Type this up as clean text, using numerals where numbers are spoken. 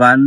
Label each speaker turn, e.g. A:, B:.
A: 1.